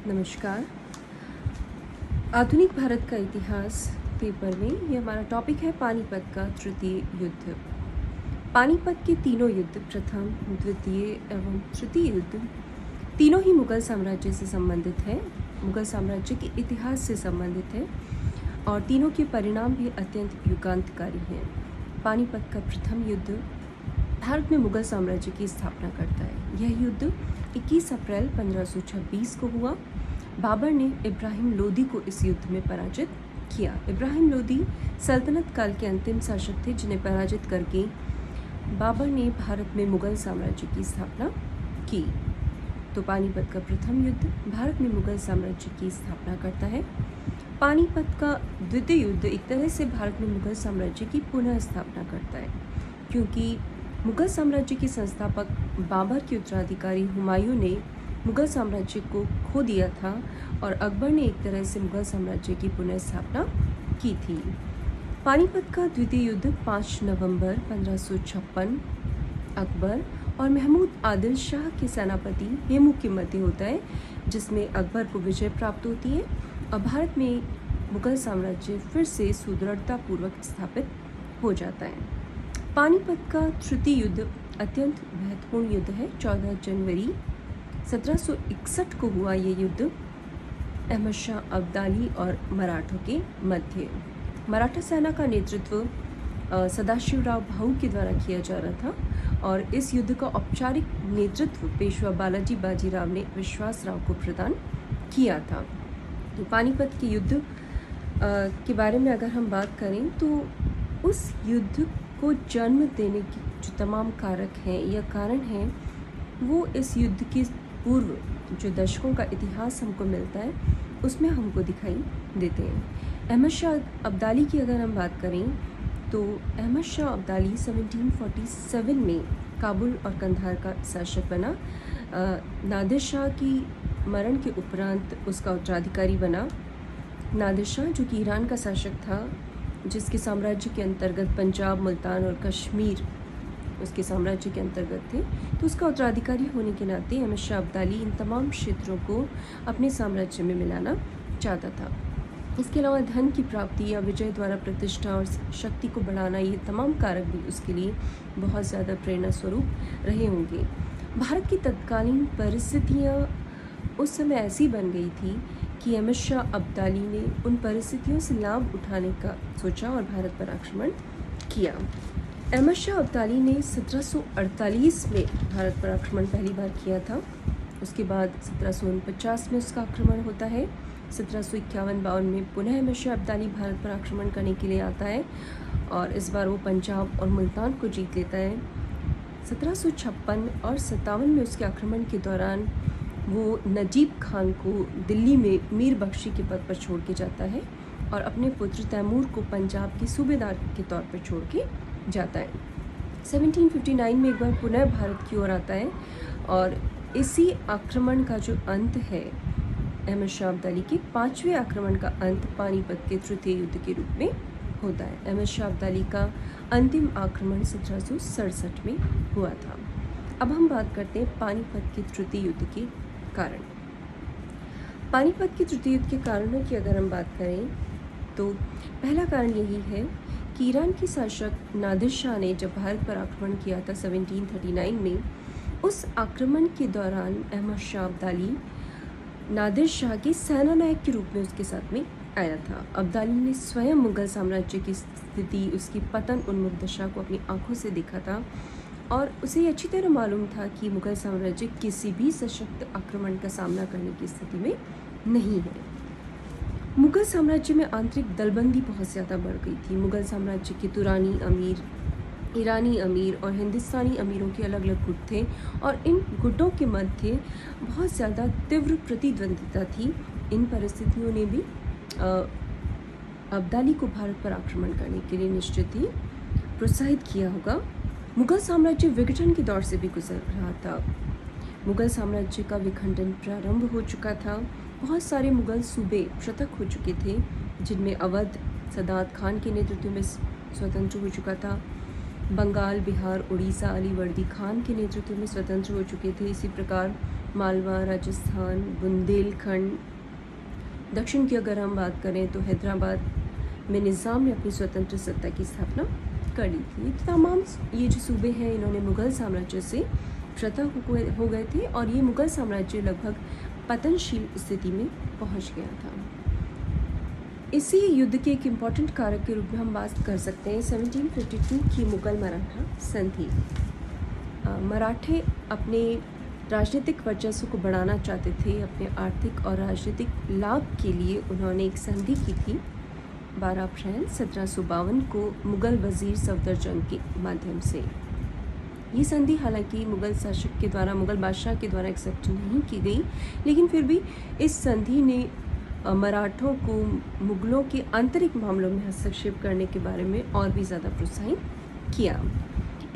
नमस्कार। आधुनिक भारत का इतिहास पेपर में ये हमारा टॉपिक है पानीपत का तृतीय युद्ध। पानीपत के तीनों युद्ध, प्रथम, द्वितीय एवं तृतीय युद्ध, तीनों ही मुगल साम्राज्य से संबंधित है, मुगल साम्राज्य के इतिहास से संबंधित है और तीनों के परिणाम भी अत्यंत युगांतकारी हैं। पानीपत का प्रथम युद्ध भारत में मुगल साम्राज्य की स्थापना करता है। यह युद्ध 21 अप्रैल 1526 को हुआ। बाबर ने इब्राहिम लोदी को इस युद्ध में पराजित किया। इब्राहिम लोदी सल्तनत काल के अंतिम शासक थे जिन्हें पराजित करके बाबर ने भारत में मुगल साम्राज्य की स्थापना की। तो पानीपत का प्रथम युद्ध भारत में मुगल साम्राज्य की स्थापना करता है। पानीपत का द्वितीय युद्ध एक तरह से भारत में मुगल साम्राज्य की पुनः स्थापना करता है, क्योंकि मुगल साम्राज्य के संस्थापक बाबर के उत्तराधिकारी हुमायूं ने मुगल साम्राज्य को खो दिया था और अकबर ने एक तरह से मुगल साम्राज्य की पुनः स्थापना की थी। पानीपत का द्वितीय युद्ध 5 नवंबर 1556 अकबर और महमूद आदिल शाह के सेनापति हेमू के मध्य होता है, जिसमें अकबर को विजय प्राप्त होती है और भारत में मुगल साम्राज्य फिर से सुदृढ़तापूर्वक स्थापित हो जाता है। पानीपत का तृतीय युद्ध अत्यंत महत्वपूर्ण युद्ध है। 14 जनवरी 1761 को हुआ ये युद्ध अहमद शाह अब्दाली और मराठों के मध्य। मराठा सेना का नेतृत्व सदाशिवराव भाऊ के द्वारा किया जा रहा था और इस युद्ध का औपचारिक नेतृत्व पेशवा बालाजी बाजीराव ने विश्वासराव को प्रदान किया था। तो पानीपत के युद्ध के बारे में अगर हम बात करें तो उस युद्ध को जन्म देने के जो तमाम कारक हैं या कारण हैं वो इस युद्ध के पूर्व जो दशकों का इतिहास हमको मिलता है उसमें हमको दिखाई देते हैं। अहमद शाह अब्दाली की अगर हम बात करें तो अहमद शाह अब्दाली 1747 में काबुल और कंधार का शासक बना। नादिर शाह की मरण के उपरांत उसका उत्तराधिकारी बना। नादिर शाह जो कि ईरान का शासक था, जिसके साम्राज्य के अंतर्गत पंजाब, मुल्तान और कश्मीर उसके साम्राज्य के अंतर्गत थे, तो उसका उत्तराधिकारी होने के नाते अहमद शाह अब्दाली इन तमाम क्षेत्रों को अपने साम्राज्य में मिलाना चाहता था। इसके अलावा धन की प्राप्ति या विजय द्वारा प्रतिष्ठा और शक्ति को बढ़ाना, ये तमाम कारक भी उसके लिए बहुत ज़्यादा प्रेरणा स्वरूप रहे होंगे। भारत की तत्कालीन परिस्थितियाँ उस समय ऐसी बन गई थी कि अहमद शाह अब्दाली ने उन परिस्थितियों से लाभ उठाने का सोचा और भारत पर आक्रमण किया। अहमद शाह अब्दाली ने 1748 में भारत पर आक्रमण पहली बार किया था। उसके बाद 1749 में उसका आक्रमण होता है। 1751-52 में पुनः अहमद शाह अब्दाली भारत पर आक्रमण करने के लिए आता है और इस बार वो पंजाब और मुल्तान को जीत लेता है। 1756 और 57 में उसके आक्रमण के दौरान वो नजीब खान को दिल्ली में मीर बख्शी के पद पर छोड़ के जाता है और अपने पुत्र तैमूर को पंजाब के सूबेदार के तौर पर छोड़ के जाता है। 1759 में एक बार पुनः भारत की ओर आता है और इसी आक्रमण का जो अंत है, अहमद शाह अब्दाली के 5वें आक्रमण का अंत पानीपत के तृतीय युद्ध के रूप में होता है। अहमद शाह अब्दाली का अंतिम आक्रमण 1767 में हुआ था। अब हम बात करते हैं पानीपत के तृतीय युद्ध के कारण। पानीपत के तृतीय युद्ध के कारणों की अगर हम बात करें तो पहला कारण यही है कि ईरान के शासक नादिर शाह ने जब भारत पर आक्रमण किया था 1739 में, उस आक्रमण के दौरान अहमद शाह अब्दाली नादिर शाह के सेना नायक के रूप में उसके साथ में आया था। अब्दाली ने स्वयं मुगल साम्राज्य की स्थिति, उसकी पतन उन्मुख दशा को अपनी आंखों से देखा था और उसे अच्छी तरह मालूम था कि मुगल साम्राज्य किसी भी सशक्त आक्रमण का सामना करने की स्थिति में नहीं है। मुगल साम्राज्य में आंतरिक दलबंदी बहुत ज़्यादा बढ़ गई थी। मुगल साम्राज्य के तुरानी अमीर, ईरानी अमीर और हिंदुस्तानी अमीरों के अलग अलग गुट थे और इन गुटों के मध्य बहुत ज़्यादा तीव्र प्रतिद्वंदिता थी। इन परिस्थितियों ने भी अब्दाली को भारत पर आक्रमण करने के लिए निश्चित ही प्रोत्साहित किया होगा। मुगल साम्राज्य विघटन के दौर से भी गुजर रहा था। मुगल साम्राज्य का विखंडन प्रारंभ हो चुका था। बहुत सारे मुगल सूबे पृथक हो चुके थे, जिनमें अवध सदात खान के नेतृत्व में स्वतंत्र हो चुका था। बंगाल, बिहार, उड़ीसा अली वर्दी खान के नेतृत्व में स्वतंत्र हो चुके थे। इसी प्रकार मालवा, राजस्थान, बुंदेलखंड। दक्षिण की अगर हम बात करें तो हैदराबाद में निज़ाम ने अपनी स्वतंत्र सत्ता की स्थापना कर ली थी। तमाम ये जो सूबे हैं इन्होंने मुग़ल साम्राज्य से पृथक हो गए थे और ये मुग़ल साम्राज्य लगभग पतनशील स्थिति में पहुंच गया था। इसी युद्ध के एक इम्पॉर्टेंट कारक के रूप में हम बात कर सकते हैं 1752 की मुग़ल मराठा संधि। मराठे अपने राजनीतिक वर्चस्व को बढ़ाना चाहते थे। अपने आर्थिक और राजनीतिक लाभ के लिए उन्होंने एक संधि की थी 12 अप्रैल 1752 को मुग़ल वज़ीर सफदरजंग के माध्यम से। ये संधि हालांकि मुग़ल शासक के द्वारा, मुग़ल बादशाह के द्वारा एक्सेप्ट नहीं की गई, लेकिन फिर भी इस संधि ने मराठों को मुग़लों के आंतरिक मामलों में हस्तक्षेप करने के बारे में और भी ज़्यादा प्रोत्साहित किया।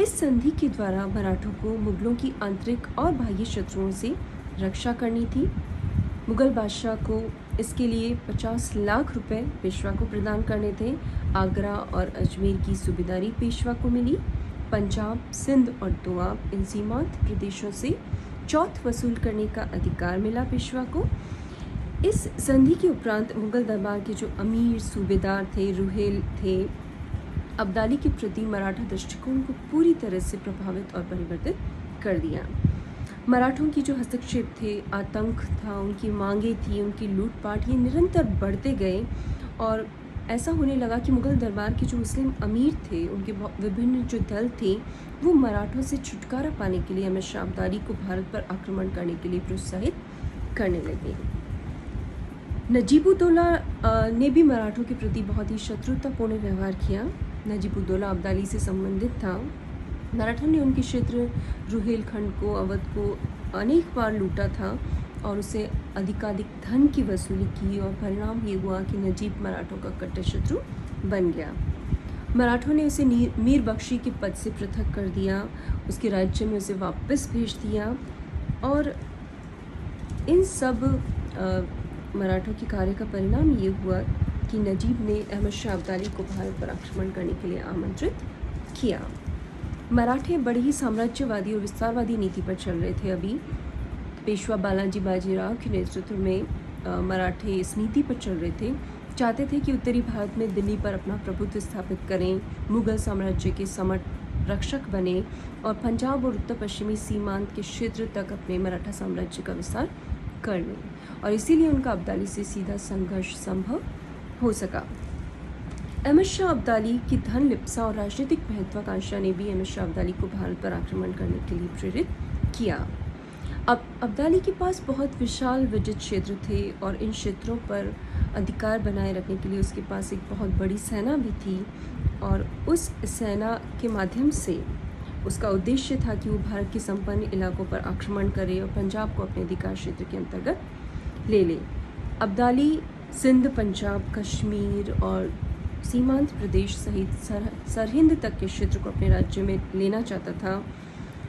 इस संधि के द्वारा मराठों को मुग़लों की आंतरिक और बाह्य शत्रुओं से रक्षा करनी थी। मुग़ल बादशाह को इसके लिए 50 लाख रुपए पेशवा को प्रदान करने थे। आगरा और अजमेर की सूबेदारी पेशवा को मिली। पंजाब, सिंध और दोआब इन सीमांत प्रदेशों से चौथ वसूल करने का अधिकार मिला पेशवा को। इस संधि के उपरांत मुग़ल दरबार के जो अमीर सूबेदार थे, रुहेल थे, अब्दाली के प्रति मराठा दृष्टिकोण को पूरी तरह से प्रभावित और परिवर्तित कर दिया। मराठों की जो हस्तक्षेप थे, आतंक था, उनकी मांगे थी, उनकी लूटपाट, ये निरंतर बढ़ते गए और ऐसा होने लगा कि मुग़ल दरबार के जो मुस्लिम अमीर थे, उनके विभिन्न जो दल थे, वो मराठों से छुटकारा पाने के लिए अहमद शाह अब्दाली को भारत पर आक्रमण करने के लिए प्रोत्साहित करने लगे। नजीबुद्दौला ने भी मराठों के प्रति बहुत ही शत्रुतापूर्ण व्यवहार किया। नजीबुद्दौला अब्दाली से संबंधित था। मराठों ने उनके क्षेत्र रुहेलखंड को, अवध को अनेक बार लूटा था और उसे अधिकाधिक धन की वसूली की और परिणाम ये हुआ कि नजीब मराठों का कट्टर शत्रु बन गया। मराठों ने उसे मीर बख्शी के पद से पृथक कर दिया, उसके राज्य में उसे वापस भेज दिया और इन सब मराठों के कार्य का परिणाम ये हुआ कि नजीब ने अहमद शाह अब्दाली को भारत पर आक्रमण करने के लिए आमंत्रित किया। मराठे बड़े ही साम्राज्यवादी और विस्तारवादी नीति पर चल रहे थे। अभी पेशवा बालाजी बाजीराव के नेतृत्व में मराठे इस नीति पर चल रहे थे। चाहते थे कि उत्तरी भारत में दिल्ली पर अपना प्रभुत्व स्थापित करें, मुग़ल साम्राज्य के समर्थ रक्षक बने और पंजाब और उत्तर पश्चिमी सीमांत के क्षेत्र तक अपने मराठा साम्राज्य का विस्तार कर लें और इसीलिए उनका अब्दाली से सीधा संघर्ष संभव हो सका। अहमद शाह अब्दाली की धन लिप्सा और राजनीतिक महत्वाकांक्षा ने भी अहमद शाह अब्दाली को भारत पर आक्रमण करने के लिए प्रेरित किया। अब अब्दाली के पास बहुत विशाल विजित क्षेत्र थे और इन क्षेत्रों पर अधिकार बनाए रखने के लिए उसके पास एक बहुत बड़ी सेना भी थी और उस सेना के माध्यम से उसका उद्देश्य था कि वो भारत के संपन्न इलाकों पर आक्रमण करे और पंजाब को अपने अधिकार क्षेत्र के अंतर्गत ले ले। अब्दाली सिंध, पंजाब, कश्मीर और सीमांत प्रदेश सहित सरहिंद तक के क्षेत्र को अपने राज्य में लेना चाहता था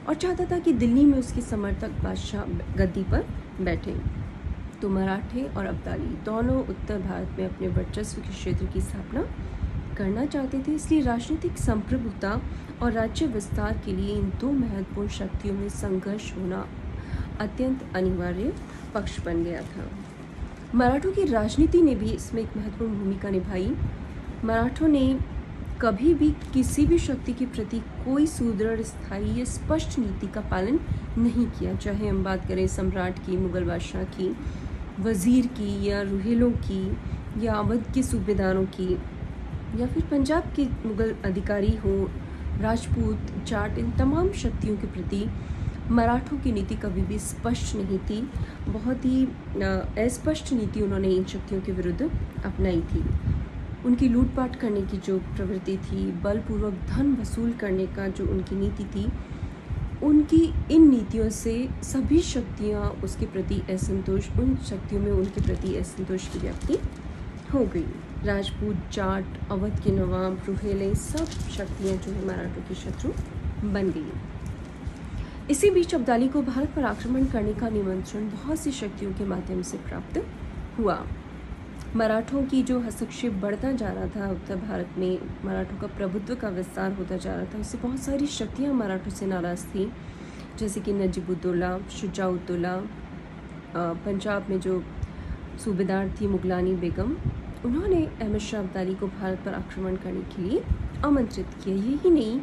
और चाहता था कि दिल्ली में उसके समर्थक बादशाह गद्दी पर बैठे। तो मराठे और अब्दाली दोनों उत्तर भारत में अपने वर्चस्व के क्षेत्र की स्थापना करना चाहते थे। इसलिए राजनीतिक संप्रभुता और राज्य विस्तार के लिए इन दो महत्वपूर्ण शक्तियों में संघर्ष होना अत्यंत अनिवार्य पक्ष बन गया था। मराठों की राजनीति ने भी इसमें एक महत्वपूर्ण भूमिका निभाई। मराठों ने कभी भी किसी भी शक्ति के प्रति कोई सुदृढ़, स्थायी या स्पष्ट नीति का पालन नहीं किया। चाहे हम बात करें सम्राट की, मुग़ल बादशाह की, वज़ीर की या रुहेलों की या अवध के सूबेदारों की या फिर पंजाब के मुग़ल अधिकारी हो, राजपूत, जाट, इन तमाम शक्तियों के प्रति मराठों की नीति कभी भी स्पष्ट नहीं थी। बहुत ही अस्पष्ट नीति उन्होंने इन शक्तियों के विरुद्ध अपनाई थी। उनकी लूटपाट करने की जो प्रवृत्ति थी, बलपूर्वक धन वसूल करने का जो उनकी नीति थी, उनकी इन नीतियों से सभी शक्तियाँ उसके प्रति असंतोष, उन शक्तियों में उनके प्रति असंतोष की व्याप्ति हो गई। राजपूत, जाट, अवध के नवाब, रुहेले, सब शक्तियाँ जो है मराठों की शत्रु बन गई। इसी बीच अब्दाली को भारत पर आक्रमण करने का निमंत्रण बहुत सी शक्तियों के माध्यम से प्राप्त हुआ। मराठों की जो हस्तक्षेप बढ़ता जा रहा था उत्तर भारत में, मराठों का प्रभुत्व का विस्तार होता जा रहा था, उससे बहुत सारी शक्तियाँ मराठों से नाराज़ थी। जैसे कि नजीबुद्दौला, शुजाउद्दौला, पंजाब में जो सूबेदार थी मुगलानी बेगम, उन्होंने अहमद शाह अब्दाली को भारत पर आक्रमण करने के लिए आमंत्रित किया। यही नहीं,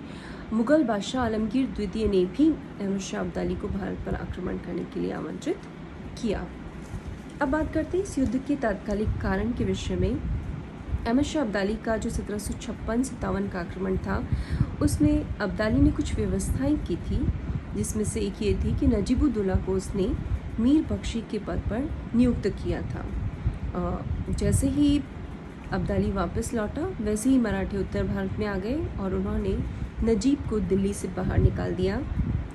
मुग़ल बादशाह आलमगीर द्वितीय ने भी अहमद शाह अब्दाली को भारत पर आक्रमण करने के लिए आमंत्रित किया। अब बात करते हैं इस युद्ध के तात्कालिक कारण के विषय में। अहमद शाह अब्दाली का जो 1756-57 का आक्रमण था, उसमें अब्दाली ने कुछ व्यवस्थाएं की थी, जिसमें से एक ये थी कि नजीबुद्दौला को उसने मीर बख्शी के पद पर नियुक्त किया था। जैसे ही अब्दाली वापस लौटा, वैसे ही मराठे उत्तर भारत में आ गए और उन्होंने नजीब को दिल्ली से बाहर निकाल दिया।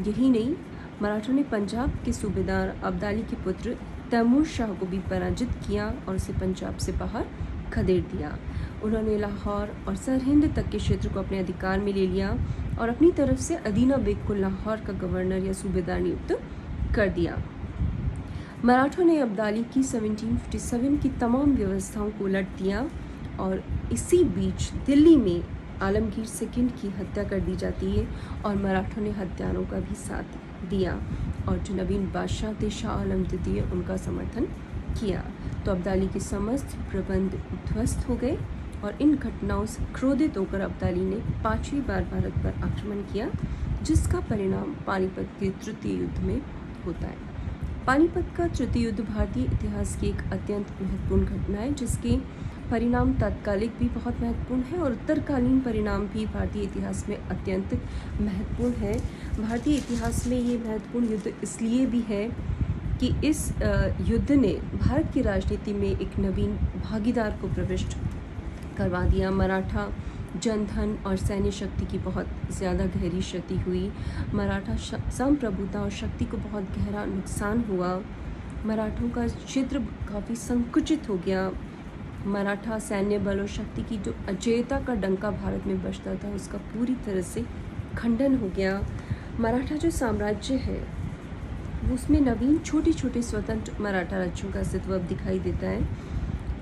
यही नहीं, मराठों ने पंजाब के सूबेदार अब्दाली के पुत्र तैमूर शाह को भी पराजित किया और उसे पंजाब से बाहर खदेड़ दिया। उन्होंने लाहौर और सरहिंद तक के क्षेत्र को अपने अधिकार में ले लिया और अपनी तरफ से अदीना बेग को लाहौर का गवर्नर या सूबेदार नियुक्त कर दिया। मराठों ने अब्दाली की 1757 की तमाम व्यवस्थाओं को उलट दिया और इसी बीच दिल्ली में आलमगीर सेकंड की हत्या कर दी जाती है और मराठों ने हत्यारों का भी साथ दिया और जो नवीन बादशाह थे शाह आलम द्वितीय, उनका समर्थन किया। तो अब्दाली के समस्त प्रबंध ध्वस्त हो गए और इन घटनाओं से क्रोधित होकर अब्दाली ने 5वीं बार भारत पर आक्रमण किया, जिसका परिणाम पानीपत के तृतीय युद्ध में होता है। पानीपत का तृतीय युद्ध भारतीय इतिहास की एक अत्यंत महत्वपूर्ण घटना है, जिसके परिणाम तात्कालिक भी बहुत महत्वपूर्ण है और उत्तरकालीन परिणाम भी भारतीय इतिहास में अत्यंत महत्वपूर्ण है। भारतीय इतिहास में ये महत्वपूर्ण युद्ध इसलिए भी है कि इस युद्ध ने भारत की राजनीति में एक नवीन भागीदार को प्रविष्ट करवा दिया। मराठा जनधन और सैन्य शक्ति की बहुत ज़्यादा गहरी क्षति हुई। मराठा संप्रभुता और शक्ति को बहुत गहरा नुकसान हुआ। मराठों का क्षेत्र काफ़ी संकुचित हो गया। मराठा सैन्य बल और शक्ति की जो अजेयता का डंका भारत में बजता था, उसका पूरी तरह से खंडन हो गया। मराठा जो साम्राज्य है, उसमें नवीन छोटे छोटे स्वतंत्र मराठा राज्यों का अस्तित्व अब दिखाई देता है।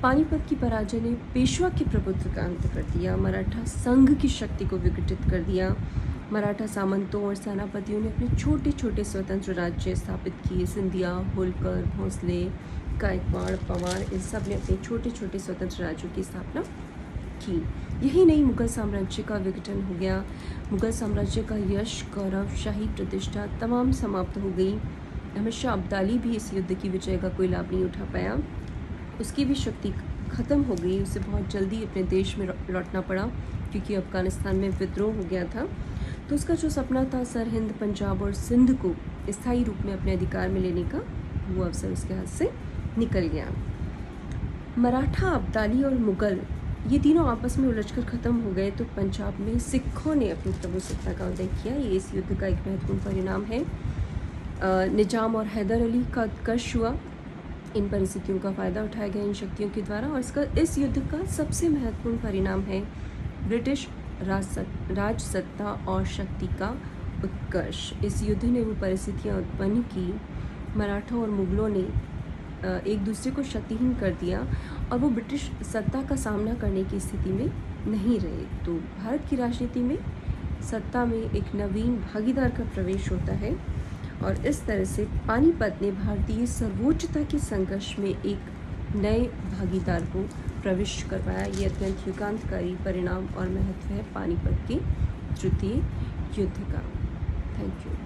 पानीपत की पराजय ने पेशवा के प्रभुत्व का अंत कर दिया, मराठा संघ की शक्ति को विघटित कर दिया। मराठा सामंतों और सेनापतियों ने अपने छोटे छोटे स्वतंत्र राज्य स्थापित किए। सिंधिया, होलकर, भोंसले, गायकवाड़, पवार, इन सब ने अपने छोटे छोटे स्वतंत्र राज्यों की स्थापना की। यही नहीं, मुगल साम्राज्य का विघटन हो गया। मुगल साम्राज्य का यश, गौरव, शाही प्रतिष्ठा तमाम समाप्त हो गई। अहमद शाह अब्दाली भी इस युद्ध की विजय का कोई लाभ नहीं उठा पाया। उसकी भी शक्ति ख़त्म हो गई। उसे बहुत जल्दी अपने देश में लौटना पड़ा, क्योंकि अफ़गानिस्तान में विद्रोह हो गया था। तो उसका जो सपना था सरहिंद, पंजाब और सिंध को स्थायी रूप में अपने अधिकार में लेने का, वो अवसर उसके हाथ से निकल गया। मराठा, अब्दाली और मुग़ल ये तीनों आपस में उलझकर ख़त्म हो गए। तो पंजाब में सिखों ने अपनी प्रभुसत्ता का उदय किया। ये इस युद्ध का एक महत्वपूर्ण परिणाम है। निजाम और हैदर अली का उत्कर्ष हुआ। इन परिस्थितियों का फ़ायदा उठाया गया इन शक्तियों के द्वारा। और इस युद्ध का सबसे महत्वपूर्ण परिणाम है ब्रिटिश राज सत्ता और शक्ति का उत्कर्ष। इस युद्ध ने वो परिस्थितियाँ उत्पन्न की, मराठों और मुग़लों ने एक दूसरे को शक्तिहीन कर दिया और वो ब्रिटिश सत्ता का सामना करने की स्थिति में नहीं रहे। तो भारत की राजनीति में सत्ता में एक नवीन भागीदार का प्रवेश होता है और इस तरह से पानीपत ने भारतीय सर्वोच्चता के संघर्ष में एक नए भागीदार को प्रविष्ट करवाया। ये अत्यंत युगांतकारी परिणाम और महत्व है पानीपत के तृतीय युद्ध का। Thank you.